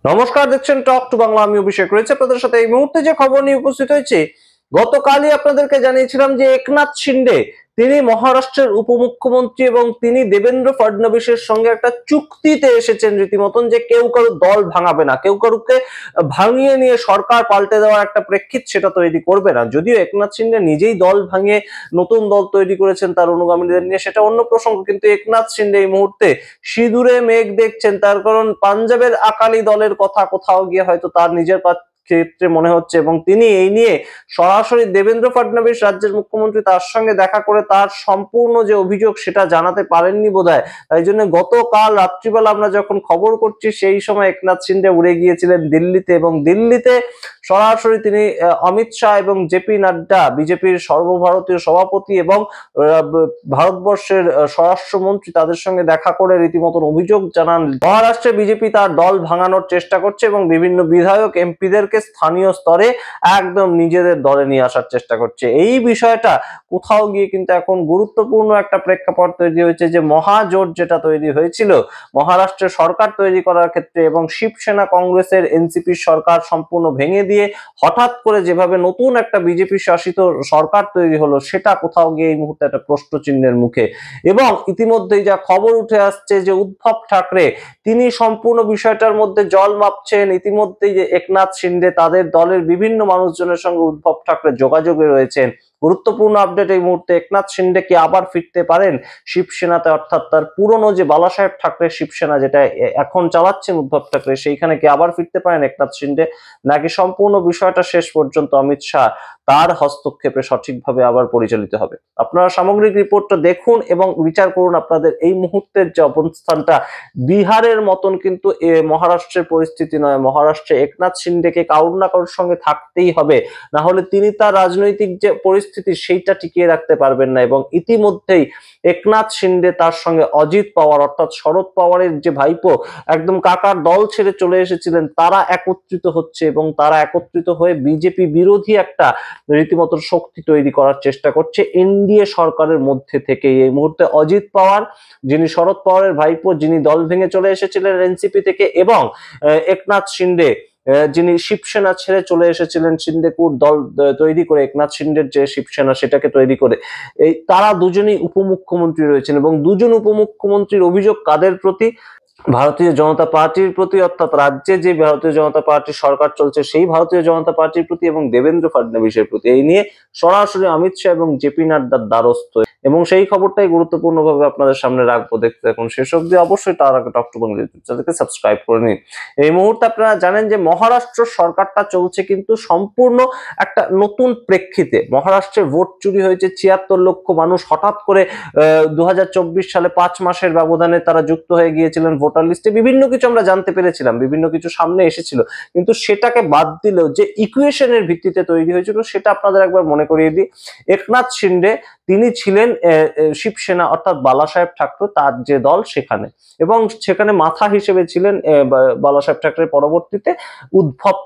নমস্কার, দেখছেন talk to Bangla. আমি অভিষেক রয়েছে আপনাদের সাথে। এই মুহূর্তে যে খবর নিয়ে উপস্থিত হয়েছে, গতকালই আপনাদেরকে জানিয়েছিলাম যে একনাথ শিন্ডে তিনি মহারাষ্ট্রের উপমুখ্যমন্ত্রী এবং তিনি দেবেন্দ্র ফডনবিসের সঙ্গে একটা চুক্তিতে এসেছেন রীতিমতন, যে কেউ কারো দল ভাঙাবে না, কেউ কারুকে ভাঙিয়ে নিয়ে সরকার পাল্টে দেওয়ার একটা প্রেক্ষিত সেটা তৈরি করবে না। যদিও একনাথ শিন্ডে নিজেই দল ভাঙিয়ে নতুন দল তৈরি করেছেন তার অনুগামীদের নিয়ে, সেটা অন্য প্রসঙ্গ। কিন্তু একনাথ শিন্ডে এই মুহূর্তে সিঁদুরে মেঘ দেখছেন, তার কারণ পাঞ্জাবের আকালি দলের কথা কোথাও গিয়ে হয়তো তার নিজের ক্ষেত্রে মনে হচ্ছে, এবং তিনি এই নিয়ে সরাসরি দেবেন্দ্র ফডনবিস রাজ্যের মুখ্যমন্ত্রী তার সঙ্গে দেখা করে তার সম্পূর্ণ যে অভিযোগ সেটা জানাতে পারেননি বোধহয়। তাই জন্য গতকাল রাত্রিবেলা আমরা যখন খবর করছি সেই সময় একনাথ শিন্ডে উড়ে গিয়েছিলেন দিল্লিতে, এবং দিল্লিতে সরাসরি তিনি অমিত শাহ এবং জেপি নাড্ডা, বিজেপির সর্বভারতীয় সভাপতি এবং ভারতবর্ষের স্বরাষ্ট্রমন্ত্রী, তাদের সঙ্গে দেখা করে রীতিমতন অভিযোগ জানান মহারাষ্ট্রে বিজেপি তার দল ভাঙানোর চেষ্টা করছে এবং বিভিন্ন বিধায়ক এমপিদেরকে স্থানীয় স্তরে একদম নিজেদের দলে নিয়ে আসার চেষ্টা করছে। এই বিষয়টা কোথাও গিয়ে কিন্তু এখন গুরুত্বপূর্ণ একটা প্রেক্ষাপট তৈরি হয়েছে, যে মহাজোট যেটা তৈরি হয়েছিল মহারাষ্ট্রের সরকার তৈরি করার ক্ষেত্রে, এবং শিবসেনা কংগ্রেসের এনসিপির সরকার সম্পূর্ণ ভেঙে দিয়ে হঠাৎ করে যেভাবে নতুন একটা বিজেপি শাসিত সরকার তৈরি হলো, সেটা কোথাও গিয়ে এই মুহূর্তে একটা প্রশ্ন চিহ্নের মুখে। এবং ইতিমধ্যেই যা খবর উঠে আসছে যে উদ্ধব ঠাকরে তিনি সম্পূর্ণ বিষয়টার মধ্যে জল মাপছেন। ইতিমধ্যেই যে একনাথ শিন্ডে তাদের দলের বিভিন্ন মানুষজনের সঙ্গে উদ্ধব ঠাকরে যোগাযোগে রয়েছেন। গুরুত্বপূর্ণ আপডেট এই মুহূর্তে, একনাথ শিন্ডে কি আবার ফিরতে পারেন শিবসেনাতে, অর্থাৎ তার পুরনো যে বালাসাহেব ঠাকরে শিবসেনা যেটা এখন চালাচ্ছেন উদ্ধব ঠাকরে, সেইখানে কি আবার ফিরতে পারেন একনাথ শিন্ডে, নাকি সম্পূর্ণ বিষয়টা শেষ পর্যন্ত অমিত শাহ তার হস্তক্ষেপে সঠিকভাবে আবার পরিচালিত হবে? আপনারা সামগ্রিক রিপোর্টটা দেখুন এবং বিচার করুন আপনাদের এই মুহূর্তের যে অবস্থানটা। বিহারের মতন কিন্তু মহারাষ্ট্রের পরিস্থিতি নয়। মহারাষ্ট্রে একনাথ শিন্ডেকে কারোর না কারোর সঙ্গে থাকতেই হবে, না হলে তিনি তার রাজনৈতিক যে পরিস্থিতি সেইটা টিকিয়ে রাখতে পারবেন না। এবং ইতিমধ্যেই একনাথ শিন্ডে তার সঙ্গে অজিত পাওয়ার অর্থাৎ শরদ পাওয়ারের যে ভাইপো একদম কাকার দল ছেড়ে চলে এসেছিলেন, তারা একত্রিত হচ্ছে এবং তারা একত্রিত হয়ে বিজেপি বিরোধী একটা রীতিমতো শক্তি তৈরি করার চেষ্টা করছে এনডিএ সরকারের মধ্যে থেকে। এই মুহূর্তে অজিত পাওয়ার, যিনি শরদ পাওয়ারের ভাইপো, যিনি দল ভেঙে চলে এসেছিলেন এনসিপি থেকে, এবং একনাথ শিন্ডে যিনি শিবসেনা ছেড়ে চলে এসেছিলেন, শিন্ডেকুর দল তৈরি করে একনাথ শিন্ডের যে শিবসেনা সেটাকে তৈরি করে, এই তারা দুজনেই উপমুখ্যমন্ত্রী রয়েছেন। এবং দুজন উপমুখ্যমন্ত্রীর অভিযোগ কাদের প্রতি? ভারতীয় জনতা পার্টির প্রতি, অর্থাৎ রাজ্যে যে ভারতীয় জনতা পার্টির সরকার চলছে সেই ভারতীয় জনতা পার্টির প্রতি এবং দেবেন্দ্র ফডনবিসের প্রতি। এই নিয়ে সরাসরি অমিত শাহ এবং জেপি নাড্ডার দ্বারস্থ, এবং সেই খবরটাই গুরুত্বপূর্ণভাবে আপনাদের সামনে রাখবো। দেখতে থাকুন শেষ অবধি অবশ্যই। তার আগে টক টু বাংলা ইউটিউব চ্যানেলকে সাবস্ক্রাইব করে নিন। এই মুহূর্তে আপনারা জানেন যে মহারাষ্ট্র সরকারটা চলছে কিন্তু সম্পূর্ণ একটা নতুন প্রেক্ষিতে। মহারাষ্ট্রে ভোট চুরি হয়েছে, ৭৬ লক্ষ মানুষ হঠাৎ করে ২০২৪ সালে ৫ মাসের ব্যবধানে তারা যুক্ত হয়ে গিয়েছিলেন ভোটার লিস্টে। বিভিন্ন কিছু আমরা জানতে পেরেছিলাম, বিভিন্ন কিছু সামনে এসেছিল, কিন্তু সেটাকে বাদ দিলেও যে ইকুয়েশনের ভিত্তিতে তৈরি হয়েছিল সেটা আপনাদের একবার মনে করিয়ে দিই। একনাথ শিন্ডে তিনি ছিলেন শিবসেনা অর্থাৎ বালাসাহেব ঠাকরে তার যে দল সেখানে, এবং সেখানে মাথা হিসেবে ছিলেন বালাসাহেব ঠাকরে পরবর্তীতে উদ্ধব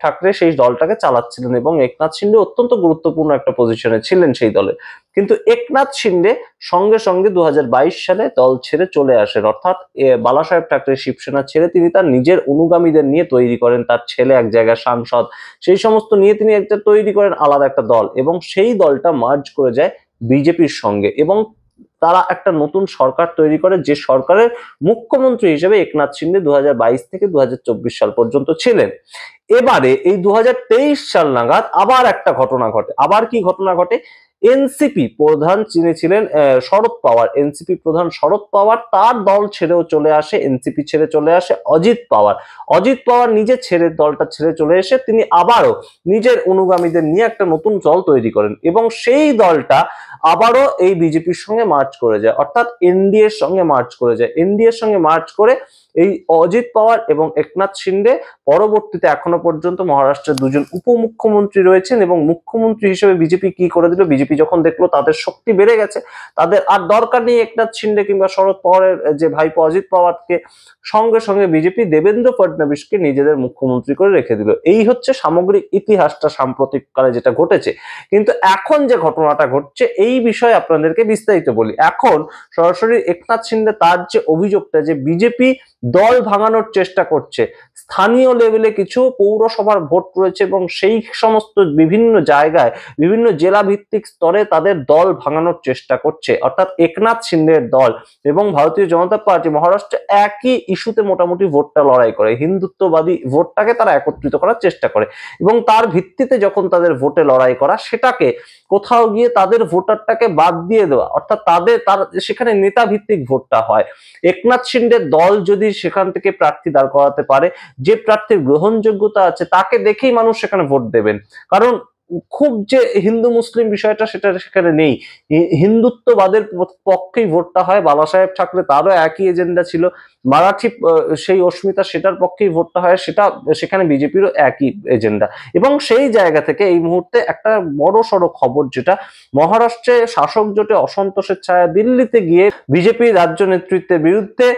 ঠাকরে সেই দলটাকে চালাচ্ছিলেন, এবং একনাথ শিন্ডে অত্যন্ত গুরুত্বপূর্ণ একটা পজিশনে ছিলেন সেই দলে। কিন্তু একনাথ শিন্ডে সঙ্গে সঙ্গে ২০২২ সালে দল ছেড়ে চলে আসেন, অর্থাৎ বালাসাহেব ঠাকরে শিবসেনা ছেড়ে তিনি তার নিজের অনুগামীদের নিয়ে তৈরি করেন, তার ছেলে এক জায়গায় সাংসদ, সেই সমস্ত নিয়ে তিনি একটা তৈরি করেন আলাদা একটা দল, এবং সেই দলটা মার্জ করে যায় বিজেপির সঙ্গে, এবং তারা একটা নতুন সরকার তৈরি করে, যে সরকারের মুখ্যমন্ত্রী হিসেবে একনাথ শিন্ডে ২০২২ থেকে ২০২৪ সাল পর্যন্ত ছিলেন। এবারে এই ২০২৩ সাল নাগাদ আবার একটা ঘটনা ঘটে। আবার কি ঘটনা ঘটে? এনসিপি প্রধান যিনি ছিলেন শরদ পাওয়ার, এনসিপি প্রধান শরদ পাওয়ার তার দল ছেড়েও চলে আসে, এনসিপি ছেড়ে চলে আসে অজিত পাওয়ার। অজিত পাওয়ার নিজে ছেড়ে দলটা ছেড়ে চলে এসে তিনি আবারও নিজের অনুগামীদের নিয়ে একটা নতুন দল তৈরি করেন, এবং সেই দলটা আবারও এই বিজেপির সঙ্গে মার্চ করে যায়, অর্থাৎ এনডিএ এর সঙ্গে মার্চ করে যায়। এনডিএ এর সঙ্গে মার্চ করে এই অজিত পাওয়ার এবং একনাথ শিন্ডে পরবর্তীতে এখনো পর্যন্ত মহারাষ্ট্রের দুজন উপমুখ্যমন্ত্রী রয়েছেন, এবং মুখ্যমন্ত্রী হিসেবে বিজেপি কি করে দিল? বিজেপি যখন দেখলো তাদের শক্তি বেড়ে গেছে, তাদের আর দরকার নেই একনাথ শিন্ডে কিংবা শরদ পাওয়ারের যে ভাইপো অজিত পাওয়ারকে, সঙ্গে সঙ্গে বিজেপি দেবেন্দ্র ফডনবিসকে নিজেদের মুখ্যমন্ত্রী করে রেখে দিল। এই হচ্ছে সামগ্রিক ইতিহাসটা সাম্প্রতিককালে যেটা ঘটেছে। কিন্তু এখন যে ঘটনাটা ঘটছে এই বিষয়ে আপনাদেরকে বিস্তারিত বলি। এখন সরাসরি একনাথ শিন্ডে তার যে অভিযোগটা যে বিজেপি দল ভাঙানোর চেষ্টা করছে। স্থানীয় লেভেলে কিছু পৌরসভার ভোট রয়েছে এবং সেই সমস্ত বিভিন্ন জায়গায় বিভিন্ন জেলা ভিত্তিক স্তরে তাদের দল ভাঙানোর চেষ্টা করছে, অর্থাৎ একনাথ শিন্ডের দল এবং ভারতীয় জনতা পার্টি মহারাষ্ট্রে একই ইস্যুতে মোটামুটি ভোটটা লড়াই করে। হিন্দুত্ববাদী ভোটটাকে তারা একত্রিত করার চেষ্টা করে এবং তার ভিত্তিতে যখন তাদের ভোটে লড়াই করা, সেটাকে কোথাও গিয়ে তাদের ভোটারটাকে বাদ দিয়ে দেওয়া, অর্থাৎ তার সেখানে নেতা ভিত্তিক ভোটটা হয়। একনাথ শিন্ডের দল যদি সেখান থেকে প্রার্থী দাঁড় করাতে পারে, যে প্রার্থীর গ্রহণযোগ্যতা আছে তাকে দেখেই মানুষ সেখানে ভোট দেবেন। কারণ খুব যে হিন্দু মুসলিম বিষয়টা সেটা সেখানে নেই, হিন্দুত্ববাদের পক্ষেই ভোটটা হয়। বাবা সাহেব ঠাকরে তারও একই এজেন্ডা ছিল, মারাঠি সেই অস্মিতা সেটার পক্ষেই ভোটটা হয়, সেটা সেখানে বিজেপিরও একই এজেন্ডা। এবং সেই জায়গা থেকে এই মুহূর্তে একটা বড় সড়ো খবর, যেটা মহারাষ্ট্রে শাসক জোটে অসন্তোষের ছায়া দিল্লিতে গিয়ে বিজেপি রাজ্য নেতৃত্বের বিরুদ্ধে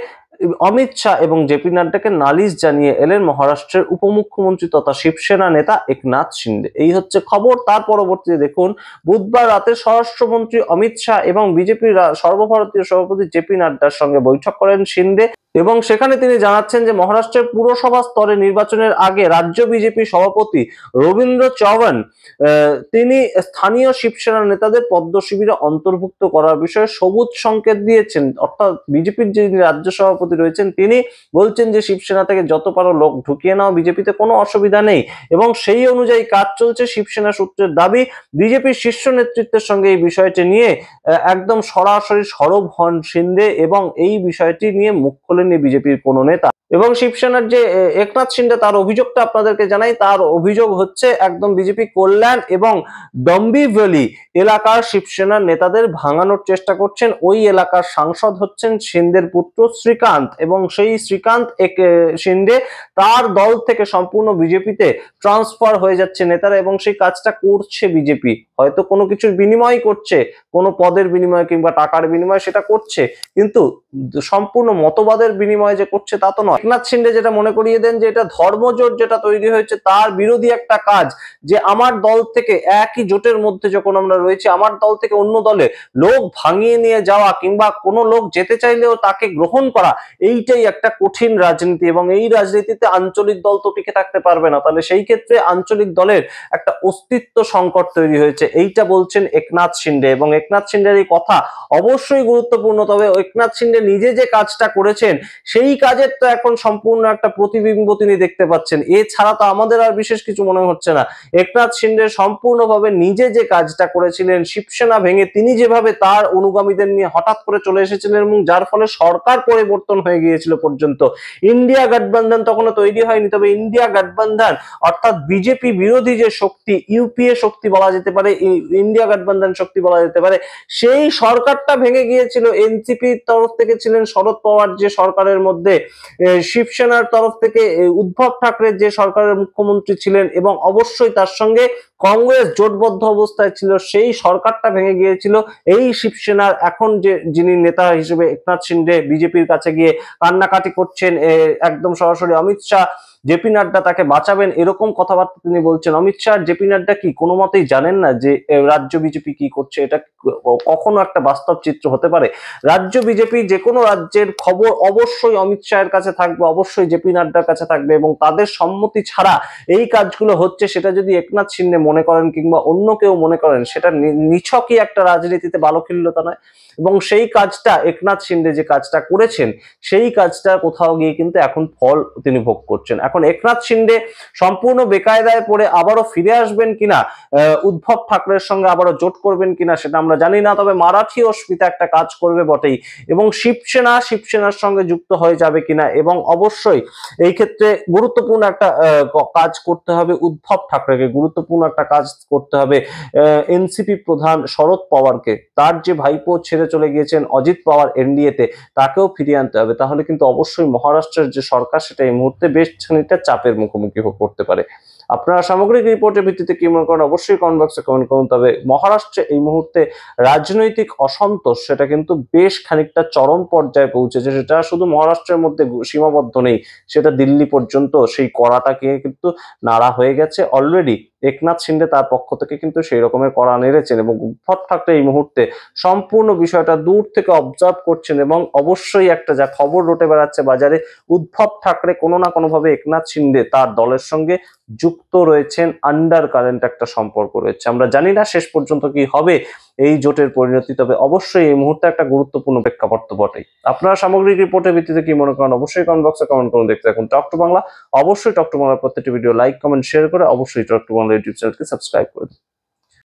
অমিত শাহ এবং জেপি নাড্ডাকে নালিশ জানিয়ে এলেন মহারাষ্ট্রের উপমুখ্যমন্ত্রী তথা শিবসেনা নেতা একনাথ শিন্ডে। এই হচ্ছে খবর। তার পরবর্তীতে দেখুন, বুধবার রাতে স্বরাষ্ট্রমন্ত্রী অমিত শাহ এবং বিজেপির সর্বভারতীয় সভাপতি জেপি নাড্ডার সঙ্গে বৈঠক করেন শিন্ডে এবং সেখানে তিনি জানাচ্ছেন যে মহারাষ্ট্রের পুরসভা স্তরে নির্বাচনের আগে রাজ্য বিজেপি সভাপতি রবীন্দ্র চৌহান তিনি স্থানীয় শিবসেনা নেতাদের পদ্ম শিবিরে অন্তর্ভুক্ত করার বিষয়ে সবুজ সংকেত দিয়েছেন। অর্থাৎ বিজেপির যে রাজ্য সভাপতি রয়েছেন তিনি বলছেন যে শিবসেনা থেকে যত পারো লোক ঢুকিয়ে নাও, বিজেপিতে কোনো অসুবিধা নেই এবং সেই অনুযায়ী কাজ চলছে। শিবসেনা সূত্রের দাবি, বিজেপির শীর্ষ নেতৃত্বের সঙ্গে এই বিষয়টি নিয়ে একদম সরাসরি সরব হন শিন্ডে এবং এই বিষয়টি নিয়ে মুখ খোলেননি বিজেপির কোনো নেতা। এবং শিবসেনার যে একনাথ শিন্ডে, তার অভিযোগটা আপনাদেরকে জানাই। তার অভিযোগ হচ্ছে একদম বিজেপি কল্যাণ এবং ডম্বিভ্যালি এলাকার শিবসেনার নেতাদের ভাঙানোর চেষ্টা করছেন। ওই এলাকার সাংসদ হচ্ছেন শিন্ডের পুত্র শ্রীকান্ত এবং সেই শ্রীকান্ত শিন্ডে তার দল থেকে সম্পূর্ণ বিজেপিতে ট্রান্সফার হয়ে যাচ্ছে নেতারা এবং সেই কাজটা করছে বিজেপি। হয়তো কোনো কিছুর বিনিময় করছে, কোনো পদের বিনিময় কিংবা টাকার বিনিময় সেটা করছে, কিন্তু সম্পূর্ণ মতবাদের বিনিময়ে যে করছে তা তো নয়। একনাথ শিন্ডে যেটা মনে করিয়ে দেন যে এটা ধর্মজোট যেটা তৈরি হয়েছে তার বিরোধী একটা কাজ, যে আমার দল থেকে একই জোটের মধ্যে যখন আমরা রয়েছি, আমার দল থেকে অন্য দলে লোক ভাঙিয়ে নিয়ে যাওয়া কিংবা কোনো লোক যেতে চাইলেও তাকে গ্রহণ করা, এইটাই একটা কঠিন রাজনীতি এবং এই রাজনীতিতে আঞ্চলিক দল তো টিকে থাকতে পারবে না। তাহলে সেই ক্ষেত্রে আঞ্চলিক দলের একটা অস্তিত্ব সংকট তৈরি হয়েছে, এইটা বলছেন একনাথ শিন্ডে। এবং একনাথ শিন্ডের এই কথা অবশ্যই গুরুত্বপূর্ণ। তবে একনাথ শিন্ডে নিজে যে কাজটা করেছেন সেই কাজের তো এখন সম্পূর্ণ একটা প্রতিবিম্ব তিনি দেখতে পাচ্ছেন, এছাড়া তো আমাদের আর বিশেষ কিছু মনে হচ্ছে না। একনাথ শিন্ডে সম্পূর্ণভাবে নিজে যে কাজটা করেছিলেন, শিবসেনা ভেঙে তিনি যেভাবে তার অনুগামীদের নিয়ে হঠাৎ করে চলে এসেছিলেন এবং যার ফলে সরকার পরিবর্তন হয়ে গিয়েছিল পর্যন্ত, ইন্ডিয়া গঠবন্ধন তখনও তৈরি হয়নি, তবে ইন্ডিয়া গঠবন্ধন অর্থাৎ বিজেপি বিরোধী যে শক্তি, ইউপিএ শক্তি বলা যেতে পারে, ইন্ডিয়া গঠবন্ধন শক্তি বলা যেতে পারে, সেই সরকারটা ভেঙে গিয়েছিল। এনসিপির তরফ থেকে ছিলেন শরদ পাওয়ার যে সরকারের মধ্যে, শিবসেনার তরফ থেকে উদ্ধব ঠাকরে যে সরকারের মুখ্যমন্ত্রী ছিলেন এবং অবশ্যই তার সঙ্গে কংগ্রেস জোটবদ্ধ অবস্থায় ছিল, সেই সরকারটা ভেঙে গিয়েছিল। এই শিবসেনার এখন যে যিনি নেতা হিসেবে একনাথ শিন্ডে বিজেপির কাছে গিয়ে কান্নাকাটি করছেন, একদম সরাসরি অমিত শাহ জেপি নাড্ডা তাকে বাঁচাবেন এরকম কথাবার্তা তিনি বলছেন। অমিত শাহ জেপি নাড্ডা কি কোনো মতেই জানেন না যে রাজ্য বিজেপি কি করছে? এটা কখনো একটা বাস্তব চিত্র হতে পারে? রাজ্য বিজেপি যে কোনো রাজ্যের খবর অবশ্যই অমিত শাহের কাছে থাকবে, অবশ্যই জেপি নাড্ডার কাছে থাকবে এবং তাদের সম্মতি ছাড়া এই কাজগুলো হচ্ছে সেটা যদি একনাথ শিন্ডে মনে করেন কিংবা অন্য কেউ মনে করেন, সেটা নিছকই একটা রাজনীতিতে বালখিল্যতা নয়। এবং সেই কাজটা একনাথ শিন্ডে যে কাজটা করেছেন, সেই কাজটা কোথাও গিয়ে কিন্তু এখন ফল তিনি ভোগ করছেন। এখন একনাথ শিন্ডে সম্পূর্ণ বেকায়দায় পড়ে আবারও ফিরে আসবেন কিনা, উদ্ধব ঠাকরের সঙ্গে আবারও জোট করবেন কিনা সেটা আমরা জানি না, তবে মারাঠি অস্মিতা একটা কাজ করবে বটেই এবং শিবসেনার সঙ্গে যুক্ত হয়ে যাবে কিনা, এবং অবশ্যই এই ক্ষেত্রে গুরুত্বপূর্ণ একটা কাজ করতে হবে উদ্ধব ঠাকরেকে, গুরুত্বপূর্ণ একটা কাজ করতে হবে এনসিপি প্রধান শরদ পাওয়ারকে, তার যে ভাইপো ছেড়ে চলে গিয়েছেন অজিত পাওয়ার এনডিএতে, তাকেও ফিরিয়ে আনতে হবে। তাহলে কিন্তু অবশ্যই মহারাষ্ট্রের যে সরকার সেটা এই মুহূর্তে বেশ খানিকটা চাপের মুখোমুখি করতে পারে। আপনারা সামগ্রিক রিপোর্টের ভিত্তিতে কি মনে করেন অবশ্যই কমেন্ট বক্সে কমেন্ট করুন। তবে মহারাষ্ট্রে এই মুহূর্তে রাজনৈতিক অসন্তোষ সেটা কিন্তু বেশ খানিকটা চরম পর্যায়ে পৌঁছেছে। সেটা শুধু মহারাষ্ট্রের মধ্যে সীমাবদ্ধ নেই, সেটা দিল্লি পর্যন্ত সেই কড়াটাকে কিন্তু নাড়া হয়ে গেছে অলরেডি। একনাথ শিন্ডে তার পক্ষ থেকে কিন্তু সেই রকমের কড়া নেড়েছেন এবং উদ্ধব ঠাকরে এই মুহূর্তে সম্পূর্ণ বিষয়টা দূর থেকে অবজার্ভ করছেন এবং অবশ্যই একটা যা খবর রটে বেড়াচ্ছে বাজারে, উদ্ধব ঠাকরে কোনো না কোনোভাবে একনাথ শিন্ডে তার দলের সঙ্গে যুক্ত রয়েছেন, আন্ডার কারেন্ট একটা সম্পর্ক রয়েছে। আমরা জানি না শেষ পর্যন্ত কি হবে এই জোটের পরিণতি, তবে অবশ্যই এই মুহূর্তে একটা গুরুত্বপূর্ণ প্রেক্ষাপট তো বটেই। আপনারা সামগ্রিক রিপোর্টের ভিত্তিতে কি মনে করেন অবশ্যই কমেন্ট বক্সে কমেন্ট করুন। দেখতে থাকুন টক টু বাংলা। অবশ্যই টক টু বাংলার প্রত্যেকটি ভিডিও লাইক কমেন্ট শেয়ার করে অবশ্যই টক টু বাংলা ইউটিউব চ্যানেলকে সাবস্ক্রাইব করে দিন।